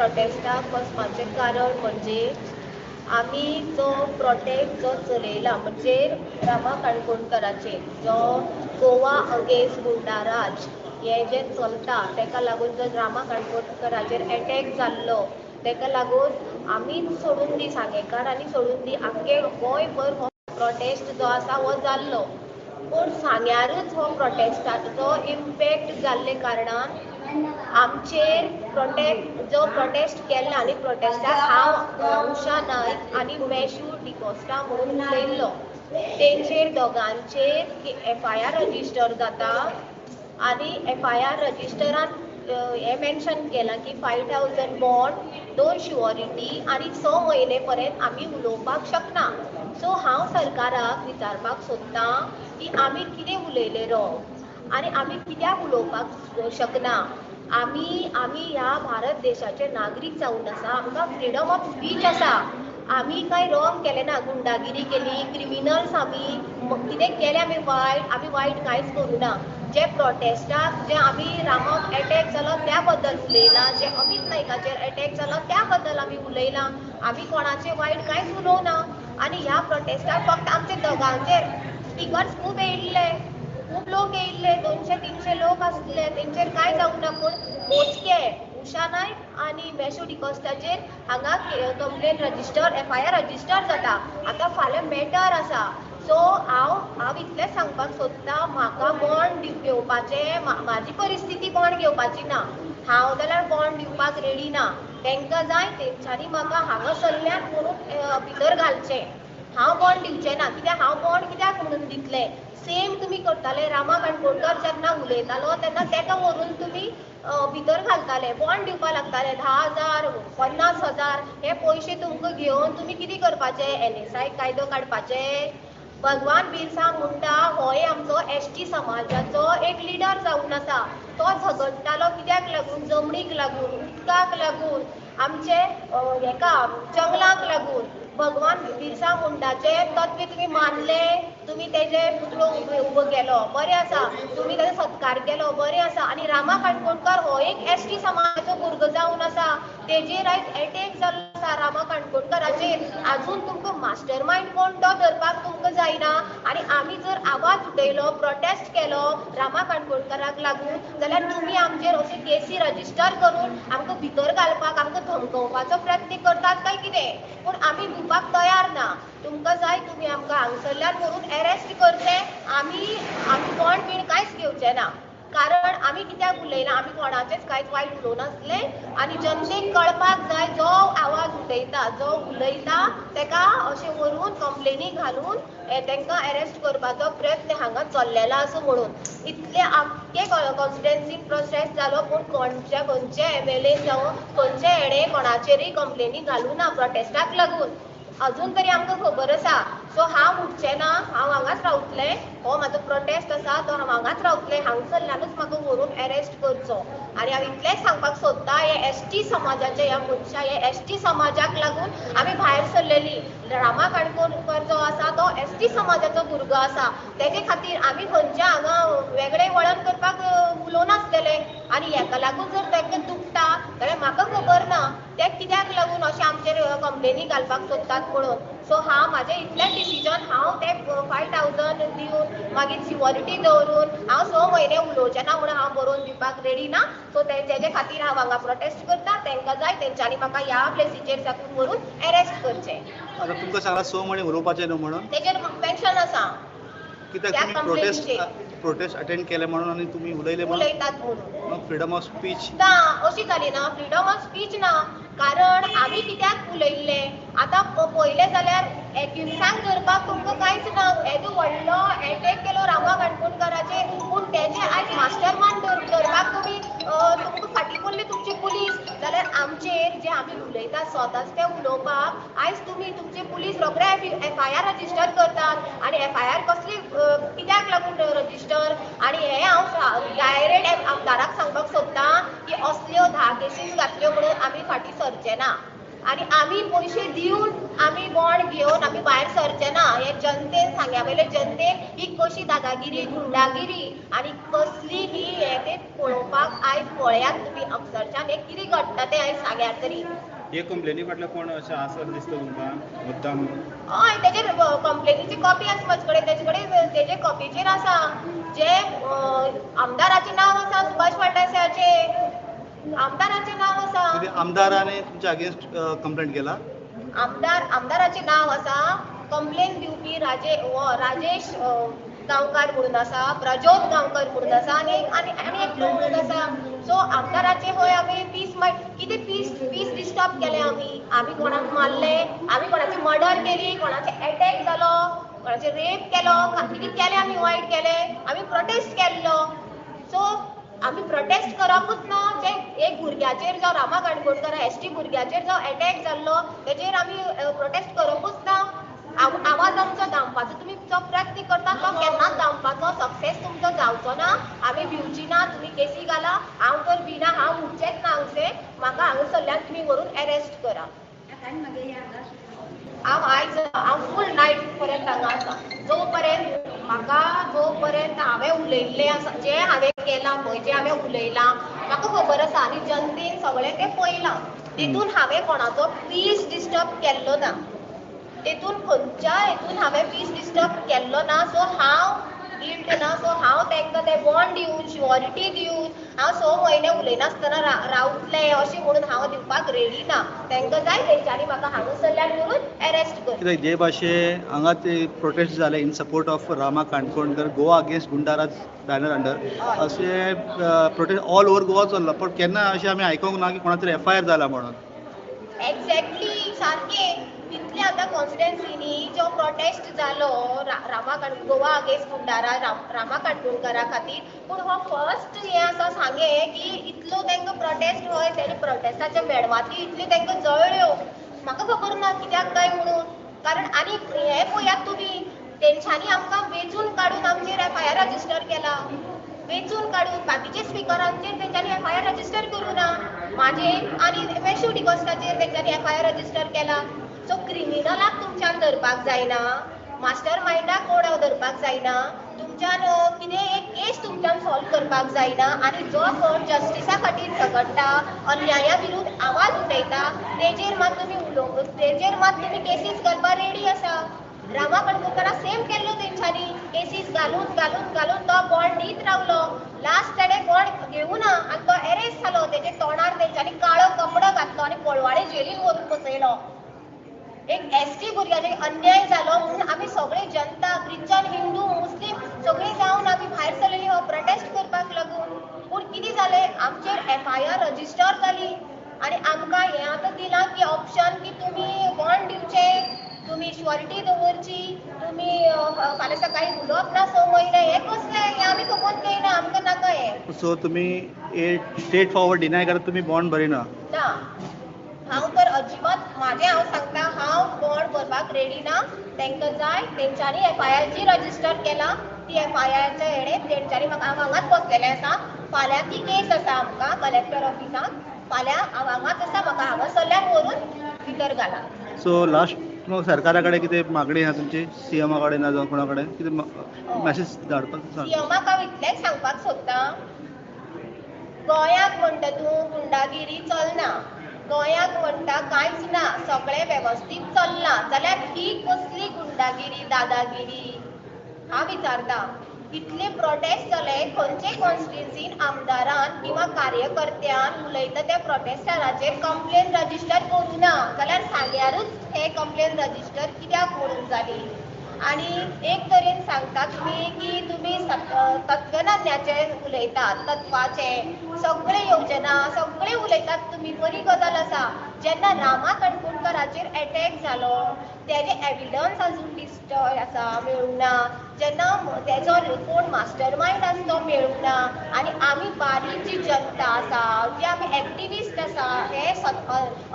प्रोटेस्टाक वचपाचें कारण म्हणजे आमी जो प्रोटेस्ट जो चलयला म्हणजे रामा काणकोणकराचेर जो गोवा अगेन्स्ट गुंडाराज हे जे चलता तेका लागून जो रामा काणकोणकराचेर एटॅक जाल्लो तेका लागून आमीच सोडून दी सांगेकार आनी सोडून दी आख्खे गोंयभर हो प्रोटेस्ट जो आसा हो जाल्लो पूण सांग्यारूच हो प्रोटेस्टाचो इम्पॅक्ट जाल्ले कारणान आमचेर जो प्रोटेस्ट केल्लो आनी प्रोटेस्टाक हांव उशा नायक आनी मेशू डिकोस्टा म्हणून उलयल्लो तेंचेर दोगांचेर FIR रजिस्टर जाता आनी FIR रजिस्टरान हे मेन्शन केलां की 5000 बॉन्ड 2 शुअरिटी आनी 6 म्हयने पर्यंत आमी उलोवपाक शकना सो हांव सरकाराक विचारपाक सोदतां की आमी कितें उलयले रॉंग आनी आमी कित्याक उलोवपाक शकना आमी ह्या भारत देशाचे नागरीक जावन आसा आमकां फ्रिडम ऑफ स्पीच आसा आमी काय रॉंग केलें ना गुंडागिरी केली क्रिमिनल्स आमी कितें केलें आमी वायट कांयच करूं ना जे प्रोटेस्टाक जे आमी रामाक एटॅक जालो त्या बद्दल उलयलां जे अमित नायकाचेर एटॅक जालो त्या बद्दल आमी उलयलां आमी कोणाचें वायट कांयच उलोवना आनी ह्या प्रोटेस्टाक फक्त आमचे दोगांचेर स्पिकर्स खूब येयल्ले खूब लोक येयल्ले 200-300 लोक आसले तेंचेर कांय जावंक ना पूण मोजके उशा नायक आनी मेशू डिकोस्टाचेर हांगा कंप्लेन रजिस्टर FIR रजिस्टर जाता आतां फाल्यां मॅटर आसा सो हांव इतलेंच सांगपाक सोदतां म्हाका बॉन्ड घेवपाचें म्हाजी परिस्थिती बॉन्ड घेवपाची ना हांव जाल्यार बॉन्ड दिवपाक रेडी ना तांकां जाय तेंच्यांनी म्हाका हांगासरल्यान म्हणून भितर घालचें हांव बॉन्ड दिवचें ना कित्याक हांव बॉन्ड कित्याक म्हणून दितलें सेम तुमी करताले रामा काणकोणकर जेन्ना उलयतालो तेन्ना ताका व्हरून तुमी भितर घालताले बॉन्ड दिवपाक लागताले 10,000 50,000 हे पयशे तुमकां घेवन तुमी कितें करपाचें NSI कायदो काडपाचे भगवान बिरसा मुंडा होय आमचो ST समाजाचो एक लिडर जावन आसा तो झगडटालो कित्याक लागून जमनीक लागून उदकाक लागून आमचे हेका जंगलाक लागून भगवान बिरसा मुंडाचे तत्व तुमी मानले तुमी तेजे पुतळो उबो केलो बरें आसा तुमी तेजो सत्कार केलो बरें आसा आनी रामा काणकोणकर हो एक ST समाजाचो भुरगो जावन आसा तेजेर आयज एटॅक जाल्लो आसा रामा काणकोणकराचेर आजून तुमकां मास्टर मायंड कोण तो धरपाक तुमकां जायना आनी आमी जर आवाज उठयलो प्रोटेस्ट केलो रामा काणकोणकराक लागून जाल्यार तुमी आमचेर अशे केसी रजिस्टर करून आमकां भितर घालपाक आमकां धमकोवपाचो प्रयत्न करतात काय कितें पूण आमी भिवपाक तयार ना तुमकां जाय तुमी आमकां हांगसरल्यान व्हरून अरेस्ट करचें आमी बॉन्ड बीन कांयच घेवचें ना कारण आमी कित्याक उलयना आमी कोणाचेंच कांयच वायट उलोवनासलें आनी जनतेक कळपाक जाय जो आवाज उठयता जो उलयता तेका अशें व्हरून कंप्लेनी घालून तांकां अरेस्ट करपाचो प्रयत्न हांगा चल्लेलो आसा म्हणून इतले आख्खे कॉन्स्टिट्युएन्सीक प्रोसेस जालो पूण खंयचे MLA जावं खंयचे हेणे कोणाचेरय कंप्लेनी घालूं ना प्रोटेस्टाक लागून अजून तरी आमकां खबर आसा सो हांव उठचें ना हांव हांगाच रावतलें हो म्हाजो प्रोटेस्ट आसा तो हांव हांगाच रावतलें हांगसरल्यानूच म्हाका व्हरून अरेस्ट करचो आनी हांव इतलेंच सांगपाक सोदतां हे ST समाजाचे ह्या मनशा हे ST समाजाक लागून आमी भायर सरलेलीं रामा काणकोणकर जो आसा तो ST समाजाचो भुरगो आसा तेजे खातीर आमी खंयच्या हांगा वेगळें वळण करपाक उलोवनासलेले आनी हेका लागून जर तांकां दुखता जाल्यार म्हाका खबर ना ते कित्याक लागून अशें आमचेर कंप्लेनी घालपाक सोदतात म्हणून सो हांव म्हाजें इतलें डिसिजन हांव ते 5,000 दिवन मागीर सिक्युरिटी दवरून हांव 6 म्हयने उलोवचें ना म्हणून हांव बरोवन दिवपाक रेडी ना सो तेजे खातीर हांव हांगा प्रोटेस्ट करता तांकां जाय तेंच्यांनी म्हाका ह्या प्लेसीचेर साकून व्हरून अरेस्ट करचें आतां तुमकां सांगला 6 म्हयने उलोवपाचें न्हू म्हणून तेजेर पेन्शन आसा कित्याक तुमी प्रोटेस्ट अटेंड केले म्हणून आनी तुमी उलयले उलयतात म्हणून फ्रिडम ऑफ स्पीच ना अशी जाली ना फ्रिडम ऑफ स्पीच ना कारण आमी कित्याक उलयल्ले आतां पळयलें जाल्यार एक्युजांक धरपाक तुमकां कांयच ना येदो व्हडलो एटॅक केलो रामा काणकोणकराचेर पूण तेजे आयज मास्टर मायंड धरपाक तुमी तुमकां फाटीं पडली तुमची पुलीस जाल्यार आमचेर जे आमी उलयतात स्वताच ते उलोवपाक आयज तुमी तुमचे पुलीस रोखडे FIR रजिस्टर करतात आनी FIR कसली कित्याक लागून रजिस्टर आनी हें हांव डायरेक्ट आमदाराक सांगपाक सोदतां की असल्यो 10 केसीस घातल्यो म्हणून आमी फाटीं सरचे ना आणि आम्ही पयशे दिवन आम्ही बॉन्ड घेवन आम्ही भायर सरचे ना. हे जनतेन सांग्या वयले जनतेन ही कशी दादागिरी गुंडागिरी आणि कसली ही हे ते पळोवपाक आयज पळयात तुमी अक्षरशः हे कितें घडटा तें आयज सांग्यार तरी. हे कंप्लेनी फाटल्यान कोण अशें आसत दिसता तुमकां मुद्दाम? हय तेजेर कंप्लेनीची कॉपी आसा म्हजे कडेन, तेजे कडेन तेजे कॉपीचेर आसा जे आमदाराचें नांव आसा सुभाष फळदेसायचें, आमदाराचें नांव आसा. कितें आमदाराने तुमच्या अगेन्स्ट कंप्लेंट केला? आमदाराचें नांव आसा, कंप्लेन दिवपी राजेश गांवकार म्हणून आसा, प्रज्योत गांवकर म्हणून आसा आनी एकलो म्हणून आसा. सो आमदाराचे हय आमी कितें पीस डिस्टर्ब केले आमी कोणाक मारले, आमी कोणाची मर्डर केली, कोणाचे अटॅक जालो, कोणाचे रेप केलो, कितें केलें आमी वायट केलें, आमी प्रोटेस्ट केल्लो. सो आमी प्रोटेस्ट करपूच ना. जे एक भुरग्याचेर जो रामा काणकोणकर एसटी भुरग्याचेर जो अटॅक जाल्लो तेजेर आमी प्रोटेस्ट करपूच ना. आवाज आमचो दामपाचो तुमी जो प्रयत्न करता तो केन्नाच दामपाचो सक्सेस तुमचो जावचो ना. आमी भिवची ना, तुमी केसी घाला, हांव तर भिना, हांव उठचेंच ना हांगचे. म्हाका हांगासरल्यान तुमी व्हरून अरेस्ट करा. हांव फूल नायट पर्यंत हांगा आसा. जो पर्यंत हांवें उलयल्लें आसा, जें हांवें केलां पळय, जें हांवें उलयलां म्हाका खबर आसा आनी जनतेन सगळें तें पळयलां. तितून हांवें कोणाचो पीस डिस्टर्ब केल्लो ना. तेतून खंयच्याय हेतून हांवें पीस डिस्टर्ब केल्लो ना. सो हांव गिल्ट ना. सो हांव तांकां ते बॉन्ड दिवन शुअरिटी दिवन हांव 6 म्हयने उलयनासतना रावतलें अशें म्हणून हांव दिवपाक रेडी ना. तांकां जाय तेंच्यांनी म्हाका हांगासरल्यान व्हरून अरेस्ट कर. कित्याक जे भाशेन हांगा ते प्रोटेस्ट जाले in support of Rama Kankonkar Goa against गुंडाराज बॅनर अंडर असे प्रोटेस्ट ऑल ओव्हर गोवा चल्ला. पण केन्ना अशें आमी आयकूंक ना की कोणा तरी FIR जाला म्हणून. एक्झॅक्टली सारकें. इतले आतां कॉन्स्टिट्युएन्सीनी जो प्रोटेस्ट जालो गोवा अगेन्स्ट गुंडाराज रामा काणकोणकरा खातीर, पूण हो फर्स्ट हें आसा सांगें की इतलो तांकां प्रोटेस्ट हय तेणी प्रोटेस्टाच्या मेडवाती इतल्यो तांकां जळ्ळ्यो. म्हाका खबर ना कित्याक काय म्हणून. कारण आनी हें पळयात तुमी, तेंच्यांनी आमकां वेंचून काडून आमचेर FIR रजिस्टर केला. वेंचून काडून बाकीच्या स्पिकरांचेर तेंच्यांनी FIR रजिस्टर करूं ना. म्हाजेर आनी मेशू डिकॉस्टाचेर तेंच्यांनी FIR रजिस्टर केला. सो क्रिमिनलाक तुमच्यान धरपाक जायना, मास्टर मायंडाक कोण धरपाक जायना, तुमच्यान कितें एक केस तुमच्यान सॉल्व करपाक जायना. आनी जो कोण जस्टिसा खातीर झगडटा, अन्याया विरुद्ध आवाज उठयता तेजेर मात तुमी केसीस घालपाक रेडी आसा. रामा काणकोणकराक सेम केल्लो तेंच्यांनी. केसीस घालून तो बॉन्ड दीत रावलो. लास्ट ताणें बॉन्ड घेवना आनी तो अरेस्ट जालो. तेजे तोंडार तेंच्यांनी काळो कपडो घातलो आनी कोळवाळे जेलीन व्हरून बसयलो. एक ST भुरग्याचेर अन्याय जालो म्हणून आमी सगळे जनता, क्रिश्चन, हिंदू, मुस्लीम सगळीं जावन आमी भायर सरलेलीं हो प्रोटेस्ट करपाक लागून. पूण कितें जालें, आमचेर FIR रजिस्टर जाली आनी आमकां हें आतां दिलां की ऑप्शन की तुमी बॉन्ड दिवचें, तुमी श्युअरिटी दवरची, तुमी फाल्यां सकाळीं उलोवप ना 6 म्हयने. हें कसलें? हें आमी खबर घेयना, आमकां नाका हें. सो तुमी स्ट्रेट फॉरवर्ड डिनाय करात तुमी बॉन्ड भरिना? ना, हांव तर अजिबात हांव सांगता, हांव बॉन्ड भरपाक रेडी ना. तांकां जाय तेंच्यांनी FIR जी रजिस्टर केला ती FIRच्या हेडे तेंच्यांनी म्हाका हांव हांगाच बसलेलें आसा. फाल्यां ती केस आसा आमकां कलेक्टर ऑफिसांत. फाल्यां हांव हांगाच आसा, म्हाका हांगासरल्यान व्हरून भितर घाला. सो लास्ट सरकारा कडेन कितें मागणी आहा तुमची? CM कडेन ना जावं कोणा कडेन कितें मॅसेज धाडपाक? CMक हांव इतलेंच सांगपाक सोदतां, गोंयाक म्हणटा तूं गुंडागिरी चलना, गोंयाक म्हणटा कांयच ना, सगळें वेवस्थीत चल्लां, जाल्यार ही कसली गुंडागिरी दादागिरी? हांव विचारतां. इतले प्रोटेस्ट जाले, खंयचे कॉन्स्टिट्युएन्सीन आमदारान किंवा कार्यकर्त्यान उलयता त्या प्रोटेस्टराचेर कंप्लेन रजिस्टर करूं ना, जाल्यार सांग्यारूच हे कंप्लेन रजिस्टर कित्याक म्हणून जाली? आनी एक तरेन सांगता तुमी की तुमी तत्वज्ञानाचेर उलयतात, तत्वाचे सगळे योजना सगळे उलयतात तुमी, बरी गजाल आसा. जेन्ना रामा काणकोणकराचेर अटॅक जालो तेजे एविडन्स आजून आसा मेळूंक ना. जेन्ना तेजो कोण मास्टर मायंड आसा तो मेळूंक ना. आनी आमी बारीक जी जनता आसा, जे आमी एक्टिविस्ट आसा, हे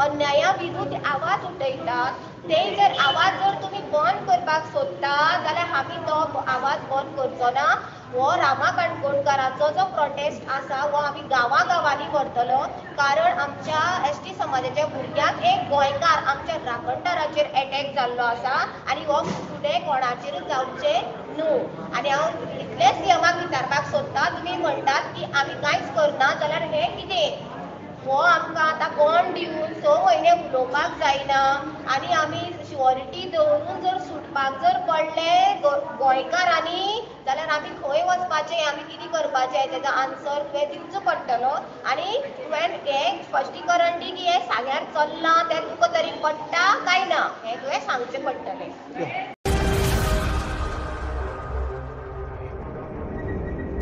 अन्याया विरुद्ध आवाज उठयतात, ते जर आवाज तुमी बंद करपाक सोदता जाल्यार आमी तो आवाज बंद करचो ना. हो रामा काणकोणकाराचो जो प्रोटेस्ट आसा हो आमी गांवांनी व्हरतलो, कारण आमच्या एसटी समाजाच्या भुरग्यांक एक गोंयकार आमच्या राखणदाराचेर अटॅक जाल्लो आसा आनी हो फुडें कोणाचेर जावचें न्हू. आनी हांव इतलेंच सीएमाक विचारपाक सोदतां, तुमी म्हणटात की आमी कांयच करना, जाल्यार हें कितें? हो आमकां आतां कोण दिवन 6 म्हयने उलोवपाक जायना आनी आमी शुअरिटी दवरून जर सुटपाक जर पडले गोंयकारांनी, जाल्यार आमी खंय वचपाचें, आमी कितें करपाचें, तेजो आन्सर तुवें दिवचो पडटलो. आनी तुवें हें स्पश्टीकरण दी की हें सांग्यार चल्लां तें तुका तरी पडटा काय ना, हें तुवें सांगचें पडटलें.